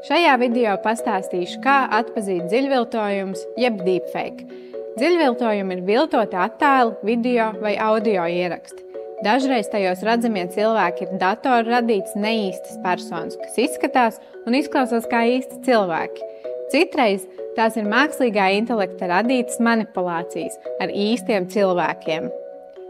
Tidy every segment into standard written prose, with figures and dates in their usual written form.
Šajā video pastāstīšu, kā atpazīt dziļviltojumus, jeb deepfake. Dziļviltojumi ir viltoti attēli, video vai audio ieraksti. Dažreiz tajos redzamie cilvēki ir datoru radīts neīstas personas, kas izskatās un izklausās kā īsti cilvēki. Citreiz tās ir mākslīgā intelekta radītas manipulācijas ar īstiem cilvēkiem.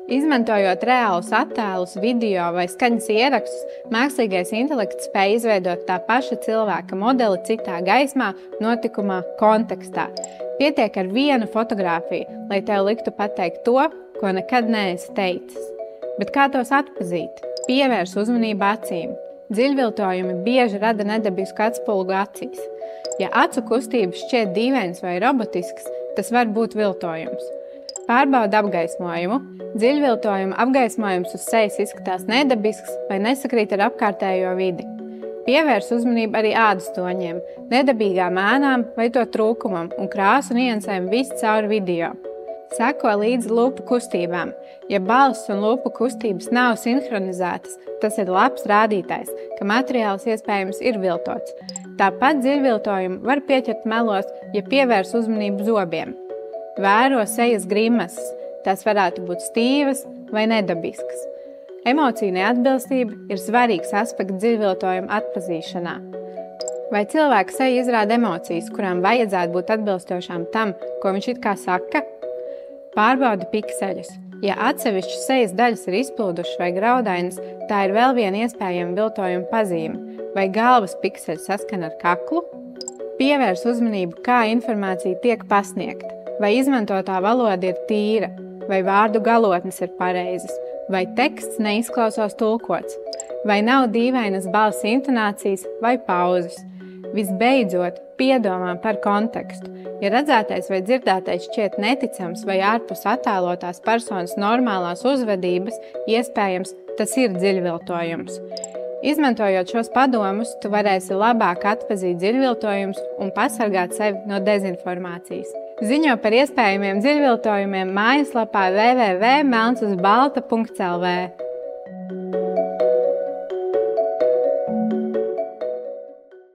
Izmantojot reālus attēlus, video vai skaņas ierakstus, mākslīgais intelekts spēj izveidot tā paša cilvēka modeli citā gaismā, notikumā, kontekstā. Pietiek ar vienu fotogrāfiju, lai tev liktu pateikt to, ko nekad neesi teicis. Bet kā tos atpazīt? Pievērs uzmanību acīm. Dziļviltojumi bieži rada nedabisku atspulgu acīs. Ja acu kustības šķiet dīvains vai robotisks, tas var būt viltojums. Pārbauda apgaismojumu. Dziļviltojuma apgaismojums uz sejas izskatās nedabisks vai nesakrīt ar apkārtējo vidi. Pievērs uzmanību arī ādas toņiem, nedabīgām ēnām vai to trūkumam un krāsu niansēm viscaur video. Seko līdzi lūpu kustībām. Ja balss un lūpu kustības nav sinhronizētas, tas ir labs rādītājs, ka materiāls iespējams ir viltots. Tāpat dziļviltojumu var pieķert melos, ja pievērs uzmanību zobiem. Vēro sejas grimases, tās varētu būt stīvas vai nedabiskas. Emociju neatbilstība ir svarīgs aspekts dziļviltojuma atpazīšanā. Vai cilvēka seja izrāda emocijas, kurām vajadzētu būt atbilstošām tam, ko viņš it kā saka? Pārbaudi pikseļus. Ja atsevišķas sejas daļas ir izplūdušas vai graudainas, tā ir vēl viena iespējama viltojuma pazīme. Vai galvas pikseļi saskan ar kaklu? Pievērs uzmanību, kā informācija tiek pasniegta. Vai izmantotā valoda ir tīra, vai vārdu galotnes ir pareizas, vai teksts neizklausās tulkots, vai nav dīvainas balss intonācijas vai pauzes. Visbeidzot, piedomā par kontekstu. Ja redzētais vai dzirdētais šķiet neticams vai ārpus attēlotās personas normālās uzvedības, iespējams, tas ir dziļviltojums. Izmantojot šos padomus, tu varēsi labāk atpazīt dziļviltojumus un pasargāt sevi no dezinformācijas. Ziņo par iespējamiem dziļviltojumiem mājaslapā www.melnsuzbalta.lv.